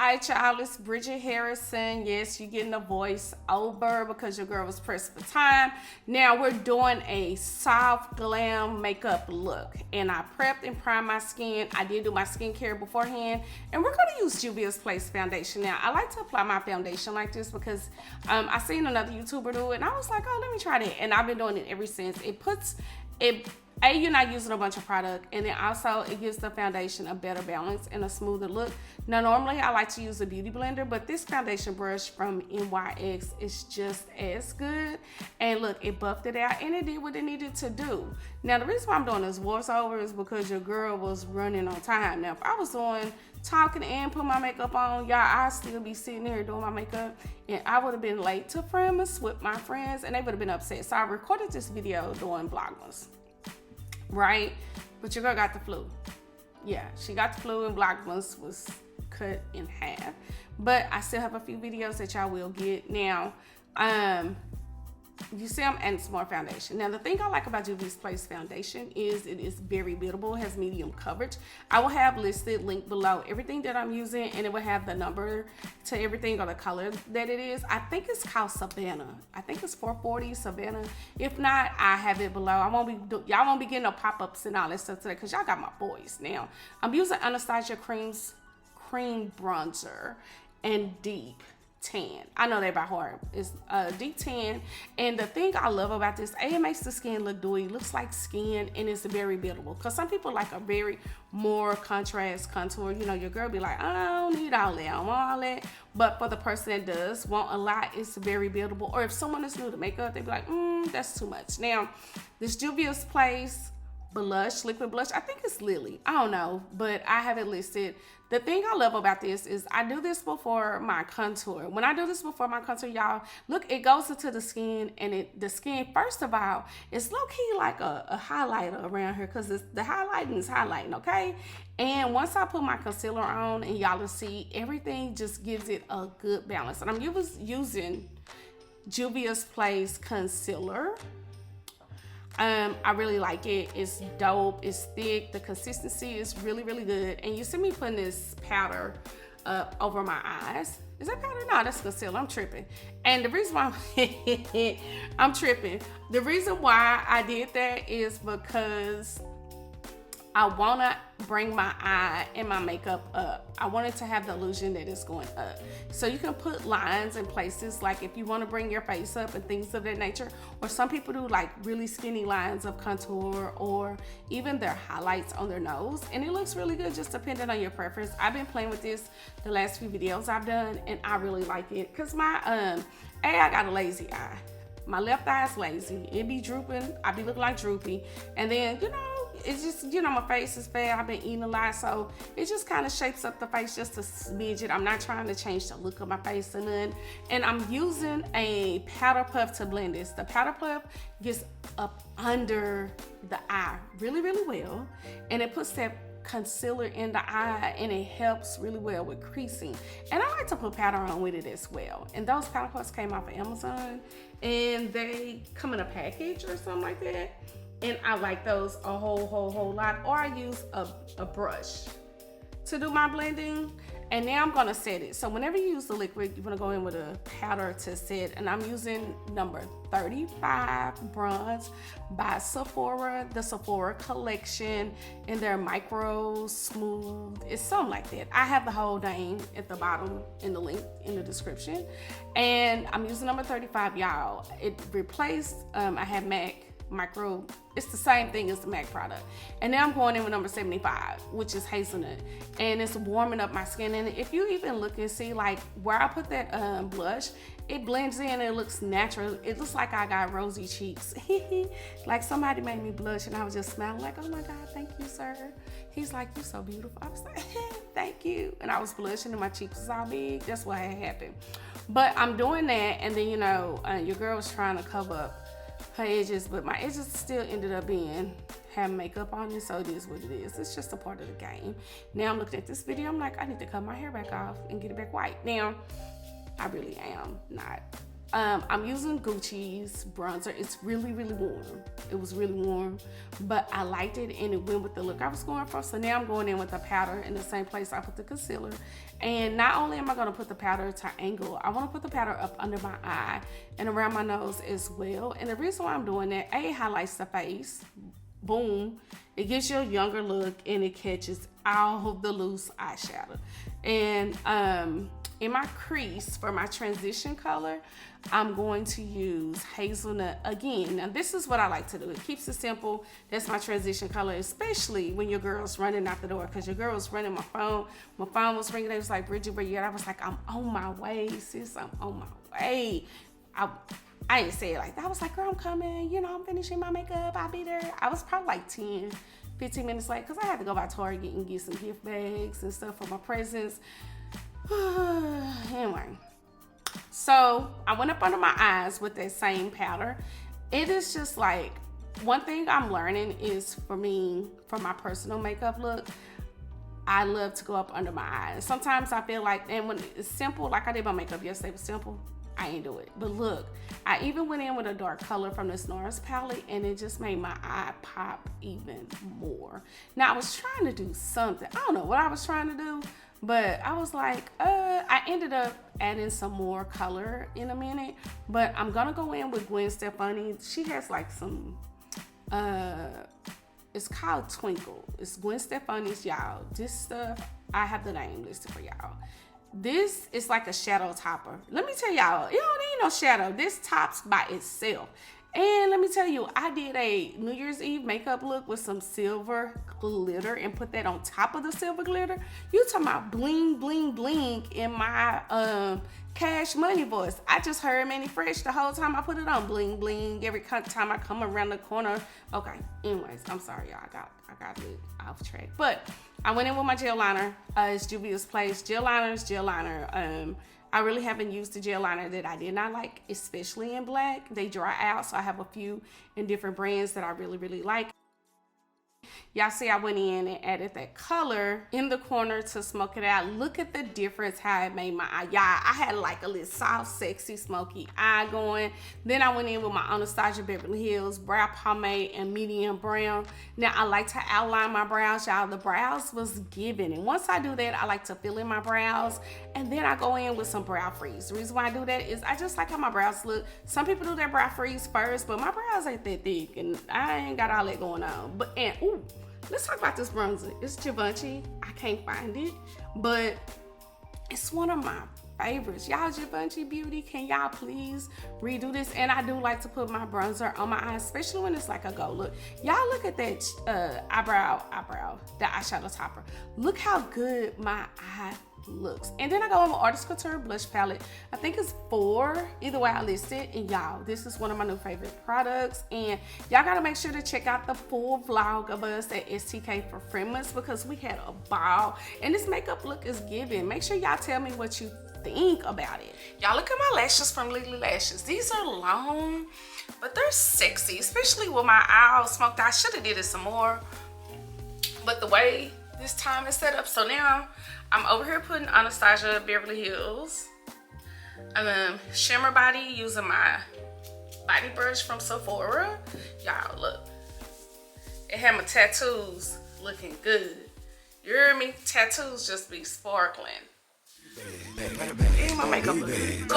right, y'all, it's Bridget Harrison. Yes, you're getting a voice over because your girl was pressed for time. Now we're doing a soft glam makeup look, and I prepped and primed my skin. I did do my skincare beforehand, and we're gonna use Juvia's Place foundation. Now I like to apply my foundation like this because I seen another YouTuber do it, and I was like, oh, let me try that, and I've been doing it ever since. You're not using a bunch of product, and then also it gives the foundation a better balance and a smoother look. Now, normally I like to use a beauty blender, but this foundation brush from NYX is just as good. And look, it buffed it out, and it did what it needed to do. Now, the reason why I'm doing this voiceover is because your girl was running on time. Now, if I was talking and put my makeup on, y'all, I'd still be sitting here doing my makeup, and I would have been late to Friends with my friends, and they would have been upset. So I recorded this video doing Vlogmas. Right? But your girl got the flu. Yeah, she got the flu, and Vlogmas was cut in half. But I still have a few videos that y'all will get. Now, you see I'm adding some more foundation. Now, the thing I like about Juvia's Place foundation is it is very buildable, it has medium coverage. I will have listed link below everything that I'm using, and it will have the number to everything or the color that it is. I think it's called Savannah. I think it's 440 Savannah. If not, I have it below. Y'all won't be getting no pop-ups and all that stuff today because y'all got my voice. Now, I'm using Anastasia cream bronzer and deep tan. I know that by heart. It's deep tan, and the thing I love about this, it makes the skin look dewy, looks like skin, and it's very buildable. Because some people like a very more contrast contour. You know, your girl be like, I don't need all that, I don't want all that. But for the person that does want a lot, it's very buildable. Or if someone is new to makeup, they be like, that's too much. Now, this Juvia's Place blush, liquid blush, I think it's Lily, I don't know, but I have it listed. The thing I love about this is I do this before my contour. When I do this before my contour, y'all, look, it goes into the skin, and the skin, first of all, it's low-key like a highlighter around here because the highlighting is highlighting, okay? And once I put my concealer on, and y'all will see, everything just gives it a good balance. And I'm using Juvia's Place concealer. I really like it. It's dope. It's thick. The consistency is really, really good. And you see me putting this powder up over my eyes. Is that powder? No, that's concealer. I'm tripping. And the reason why I'm tripping, the reason why I did that is because I want to bring my eye and my makeup up. I want it to have the illusion that it's going up. So you can put lines in places, like if you want to bring your face up and things of that nature. Or some people do like really skinny lines of contour, or even their highlights on their nose. And it looks really good, just depending on your preference. I've been playing with this the last few videos I've done, and I really like it. Because I got a lazy eye. My left eye is lazy. It be drooping. I be looking like droopy. And then, it's just, my face is fat. I've been eating a lot, so it just kind of shapes up the face just a smidget. I'm not trying to change the look of my face or none. And I'm using a powder puff to blend this. The powder puff gets up under the eye really, really well, and it puts that concealer in the eye, and it helps really well with creasing. And I like to put powder on with it as well. And those powder puffs came off of Amazon, and they come in a package or something like that. And I like those a whole lot. Or I use a brush to do my blending. And now I'm gonna set it. So whenever you use the liquid, you wanna go in with a powder to set. And I'm using number 35 bronze by Sephora, the Sephora collection in their micro smooth. It's something like that. I have the whole name at the bottom in the link in the description. And I'm using number 35, y'all. It replaced, I had MAC micro. It's the same thing as the MAC product. And now I'm going in with number 75, which is hazelnut, and it's warming up my skin. And if you even look and see, like where I put that blush, it blends in and it looks natural. It looks like I got rosy cheeks. Like somebody made me blush, and I was just smiling like, oh my God, thank you, sir. He's like, you're so beautiful. I was like, thank you. And I was blushing and my cheeks was all big. That's what had happened. But I'm doing that, and then your girl was trying to cover up her edges, but my edges still ended up having makeup on it, so it is what it is. It's just a part of the game. Now I'm looking at this video, I'm like, I need to cut my hair back off and get it back white. Now, I really am not I'm using Gucci's bronzer. It's really, really warm. It was really warm, but I liked it and it went with the look I was going for. So now I'm going in with the powder in the same place I put the concealer. And not only am I going to put the powder to angle, I want to put the powder up under my eye and around my nose as well. And the reason why I'm doing that, A, it highlights the face. Boom. It gives you a younger look and it catches all the loose eyeshadow. And in my crease for my transition color, I'm going to use hazelnut again. Now this is what I like to do. It keeps it simple. That's my transition color, especially when your girl's running out the door, because your girl was running my phone. My phone was ringing. They was like, Bridget, where you at? I was like, I'm on my way, sis. I'm on my way. I didn't say it like that. I was like, girl, I'm coming. You know, I'm finishing my makeup. I'll be there. I was probably like 10, 15 minutes late because I had to go by Target and get some gift bags and stuff for my presents. Anyway, so I went up under my eyes with that same powder. It is just like, one thing I'm learning is for me, for my personal makeup look, I love to go up under my eyes. Sometimes I feel like, and when it's simple, like I did my makeup yesterday, it was simple. I ain't do it. But look, I even went in with a dark color from this Nars palette and it just made my eye pop even more. Now I was trying to do something. I don't know what I was trying to do, but I was like, I ended up adding some more color in a minute, but I'm gonna go in with Gwen Stefani. She has like some, it's called Twinkle. It's Gwen Stefani's, y'all. This stuff, I have the name listed for y'all. This is like a shadow topper. Let me tell y'all, it don't need no shadow. This tops by itself. And let me tell you, I did a New Year's Eve makeup look with some silver glitter and put that on top of the silver glitter. You talking about bling, bling, bling in my Cash Money voice. I just heard Manny Fresh the whole time I put it on. Bling, bling, every time I come around the corner. Okay, anyways, I'm sorry, y'all. I got a little off track. But I went in with my gel liner. It's Juvia's Place. Gel liner. I really haven't used the gel liner that I did not like, especially in black. They dry out, so I have a few in different brands that I really, really like. Y'all see I went in and added that color in the corner to smoke it out. Look at the difference how it made my eye. Y'all, I had like a little soft, sexy, smoky eye going. Then I went in with my Anastasia Beverly Hills brow pomade and medium brown. Now I like to outline my brows, y'all. The brows was given. And once I do that, I like to fill in my brows. And then I go in with some brow freeze. The reason why I do that is I just like how my brows look. Some people do their brow freeze first, but my brows ain't that thick. And I ain't got all that going on. But, and, ooh. Let's talk about this bronzer. It's Givenchy. I can't find it, but it's one of my favorites. Y'all, Givenchy Beauty, can y'all please redo this? And I do like to put my bronzer on my eyes, especially when it's like a gold look. Y'all look at that eyebrow, the eyeshadow topper. Look how good my eye looks. And then I go in with Artist Couture blush palette. I think it's 4. Either way, I list it. And y'all, this is one of my new favorite products. And y'all gotta make sure to check out the full vlog of us at STK for Friendless because we had a ball. And this makeup look is giving. Make sure y'all tell me what you think about it. Y'all look at my lashes from Lily Lashes. These are long, but they're sexy, especially with my eye all smoked. I should have did it some more, but the way this time is set up, so now I'm over here putting Anastasia Beverly Hills shimmer body using my body brush from Sephora. Y'all look, it had my tattoos looking good. You hear me? Tattoos just be sparkling. My makeup look good.